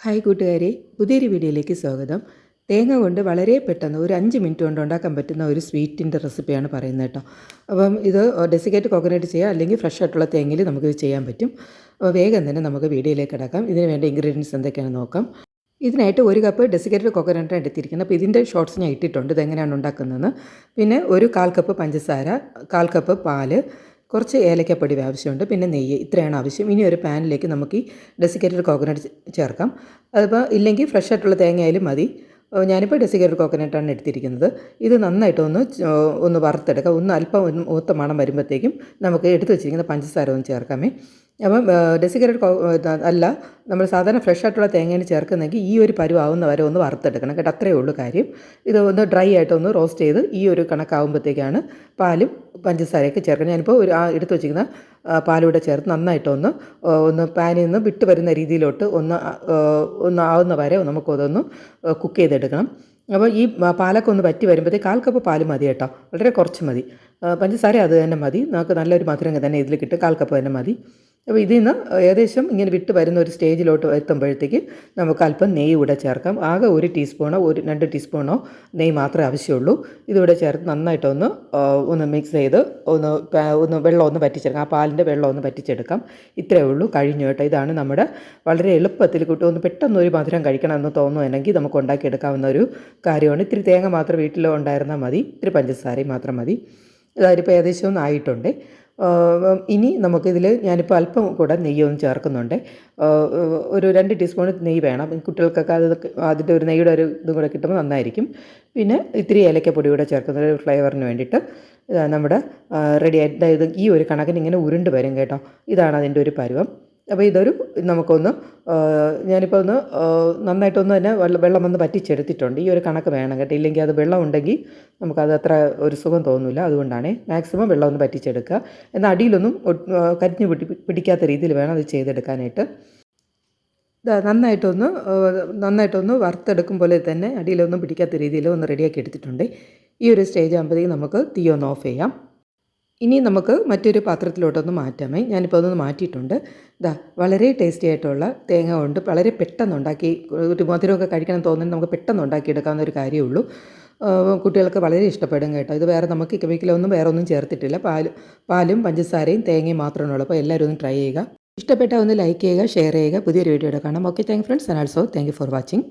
Hi കൂട്ടുകാരെ, പുതിയൊരു വീഡിയോയിലേക്ക് സ്വാഗതം. തേങ്ങ കൊണ്ട് വളരെ പെട്ടെന്ന് ഒരു 5 മിനിറ്റ് കൊണ്ട് ഉണ്ടാക്കാൻ പറ്റുന്ന ഒരു സ്വീറ്റിൻ്റെ റെസിപ്പിയാണ് പറയുന്നത് കേട്ടോ. അപ്പം ഇത് ഡെസിക്കേറ്റ് കോക്കനട്ട് ചെയ്യാം, അല്ലെങ്കിൽ ഫ്രഷ് ആയിട്ടുള്ള തേങ്ങയിൽ നമുക്കിത് ചെയ്യാൻ പറ്റും. അപ്പോൾ വേഗം തന്നെ നമുക്ക് വീഡിയോയിലേക്ക് കിടക്കാം. ഇതിന് വേണ്ട ഇൻഗ്രീഡിയൻസ് എന്തൊക്കെയാണെന്ന് നോക്കാം. ഇതിനായിട്ട് 1 കപ്പ് ഡെസിക്കേറ്റഡ് കോക്കനട്ടാണ് എടുത്തിരിക്കുന്നത്. അപ്പോൾ ഇതിൻ്റെ ഷോർട്ട്സ് ഞാൻ ഇട്ടിട്ടുണ്ട് ഇതെങ്ങനെയാണ് ഉണ്ടാക്കുന്നതെന്ന്. പിന്നെ ഒരു 1/4 കപ്പ് പഞ്ചസാര, 1/4 കപ്പ് പാല്, കുറച്ച് ഏലക്കപ്പൊടി ആവശ്യമുണ്ട്, പിന്നെ നെയ്യ്, ഇത്രയാണ് ആവശ്യം. ഇനി ഒരു പാനിലേക്ക് നമുക്ക് ഈ ഡെസിക്കേറ്റഡ് കോക്കനട്ട് ചേർക്കാം. അതിപ്പോൾ ഇല്ലെങ്കിൽ ഫ്രഷ് ആയിട്ടുള്ള തേങ്ങയായാലും മതി. ഞാനിപ്പോൾ ഡെസിക്കേറ്റഡ് കോക്കനട്ടാണ് എടുത്തിരിക്കുന്നത്. ഇത് നന്നായിട്ടൊന്ന് വറുത്തെടുക്കാം. അല്പം മൂത്ത മണം വരുമ്പോഴത്തേക്കും നമുക്ക് എടുത്ത് വെച്ചിരിക്കുന്ന പഞ്ചസാര ഒന്ന് ചേർക്കാമേ. അപ്പം ഡെസിക്കേറ്റഡ് അല്ല, നമ്മൾ സാധാരണ ഫ്രഷ് ആയിട്ടുള്ള തേങ്ങയാണ് ചേർക്കുന്നെങ്കിൽ ഈ ഒരു പരുവാവുന്ന വരെ ഒന്ന് വറുത്തെടുക്കണം കേട്ടോ. അത്രയേ ഉള്ളൂ കാര്യം. ഇത് ഒന്ന് ഡ്രൈ ആയിട്ടൊന്ന് റോസ്റ്റ് ചെയ്ത് ഈ ഒരു കണക്കാവുമ്പോഴത്തേക്കാണ് പാലും പഞ്ചസാരയൊക്കെ ചേർക്കണം. ഞാനിപ്പോൾ എടുത്ത് വെച്ചിരിക്കുന്ന പാലൂടെ ചേർത്ത് നന്നായിട്ടൊന്ന് പാനിൽ നിന്ന് വിട്ട് വരുന്ന രീതിയിലോട്ട് ഒന്ന് ആവുന്ന വരെ നമുക്കതൊന്ന് കുക്ക് ചെയ്തെടുക്കണം. അപ്പോൾ ഈ പാലൊക്കെ ഒന്ന് വറ്റി വരുമ്പോഴത്തേക്ക് 1/4 കപ്പ് പാല് മതി കേട്ടോ, വളരെ കുറച്ച് മതി. പഞ്ചസാര അത് തന്നെ മതി, നമുക്ക് നല്ലൊരു മധുരം തന്നെ ഇതിൽ കിട്ടും. 1/4 കപ്പ് തന്നെ മതി. അപ്പോൾ ഇതിൽ നിന്ന് ഏകദേശം ഇങ്ങനെ വിട്ട് വരുന്ന ഒരു സ്റ്റേജിലോട്ട് എത്തുമ്പോഴത്തേക്ക് നമുക്ക് അല്പം നെയ്യ് കൂടെ ചേർക്കാം. ആകെ 1 ടീസ്പൂണോ 2 ടീസ്പൂണോ നെയ്യ് മാത്രമേ ആവശ്യമുള്ളൂ. ഇതിവിടെ ചേർത്ത് നന്നായിട്ടൊന്ന് മിക്സ് ചെയ്ത് വെള്ളം ഒന്ന് വറ്റിച്ചെടുക്കാം. ആ പാലിൻ്റെ വെള്ളം ഒന്ന് വറ്റിച്ചെടുക്കാം. ഇത്രയേ ഉള്ളൂ, കഴിഞ്ഞു കേട്ടോ. ഇതാണ് നമ്മുടെ വളരെ എളുപ്പത്തിൽ ഒന്ന് പെട്ടെന്നൊരു മധുരം കഴിക്കണമെന്ന് തോന്നുകയാണെങ്കിൽ നമുക്ക് ഉണ്ടാക്കിയെടുക്കാവുന്ന ഒരു കാര്യമാണ്. ഇത്തിരി തേങ്ങ മാത്രം വീട്ടിൽ ഉണ്ടായിരുന്നാൽ മതി, ഇത്തിരി പഞ്ചസാരയും മാത്രം മതി. ഇതായിരിപ്പോൾ ഏകദേശം ഒന്ന് ആയിട്ടുണ്ട്. ഇനി നമുക്കിതിൽ ഞാനിപ്പോൾ അല്പം കൂടെ നെയ്യൊന്ന് ചേർക്കുന്നുണ്ട്. ഒരു 2 ടീസ്പൂൺ നെയ്യ് വേണം. കുട്ടികൾക്കൊക്കെ അതിൻ്റെ ഒരു നെയ്യുടെ ഒരു ഇതും കൂടെ കിട്ടുമ്പോൾ നന്നായിരിക്കും. പിന്നെ ഇത്തിരി ഏലക്കപ്പൊടി കൂടെ ചേർക്കുന്നത് ഒരു ഫ്ലേവറിന് വേണ്ടിയിട്ട്. നമ്മുടെ റെഡി ആയിട്ട് ഇത് ഈ ഒരു കണക്കിന് ഇങ്ങനെ ഉരുണ്ട് വരും കേട്ടോ. ഇതാണ് അതിൻ്റെ ഒരു പരുവം. അപ്പോൾ നമുക്കൊന്ന് ഞാനിപ്പോൾ നന്നായിട്ടൊന്ന് തന്നെ വെള്ളം വന്ന് വറ്റിച്ചെടുത്തിട്ടുണ്ട്. ഈ ഒരു കണക്ക് വേണം കേട്ടോ, ഇല്ലെങ്കിൽ അത് വെള്ളം ഉണ്ടെങ്കിൽ നമുക്കത് അത്ര ഒരു സുഖം തോന്നില്ല. അതുകൊണ്ടാണ് മാക്സിമം വെള്ളം ഒന്ന് വറ്റിച്ചെടുക്കുക. എന്നാൽ അടിയിലൊന്നും കരിഞ്ഞ് പിടിക്കാത്ത രീതിയിൽ വേണം അത് ചെയ്തെടുക്കാനായിട്ട്. നന്നായിട്ടൊന്ന് വറുത്തെടുക്കും പോലെ തന്നെ അടിയിലൊന്നും പിടിക്കാത്ത രീതിയിൽ ഒന്ന് റെഡിയാക്കി എടുത്തിട്ടുണ്ട്. ഈ ഒരു സ്റ്റേജ് ആകുമ്പോഴത്തേക്കും നമുക്ക് തീ ഒന്ന് ഓഫ് ചെയ്യാം. ഇനി നമുക്ക് മറ്റൊരു പാത്രത്തിലോട്ടൊന്ന് മാറ്റാമേ. ഞാനിപ്പോൾ അതൊന്ന് മാറ്റിയിട്ടുണ്ട്. വളരെ ടേസ്റ്റി ആയിട്ടുള്ള തേങ്ങ കൊണ്ട് വളരെ പെട്ടെന്ന് ഉണ്ടാക്കി, ഒരു മധുരമൊക്കെ കഴിക്കണം തോന്നുന്നത് നമുക്ക് പെട്ടെന്ന് ഉണ്ടാക്കിയെടുക്കാവുന്ന ഒരു കാര്യമേ ഉള്ളൂ. കുട്ടികൾക്ക് വളരെ ഇഷ്ടപ്പെടും കേട്ടോ. ഇത് നമുക്ക് കെമിക്കലൊന്നും വേറെ ഒന്നും ചേർത്തിട്ടില്ല. പാലും പഞ്ചസാരയും തേങ്ങയും മാത്രമേ ഉള്ളൂ. അപ്പോൾ എല്ലാവരും ഒന്ന് ട്രൈ ചെയ്യുക. ഇഷ്ടപ്പെട്ടാൽ ഒന്ന് ലൈക്ക് ചെയ്യുക, ഷെയർ ചെയ്യുക. പുതിയൊരു വീഡിയോയുടെ കാണാം. Okay, thank friends, and also thank you for watching.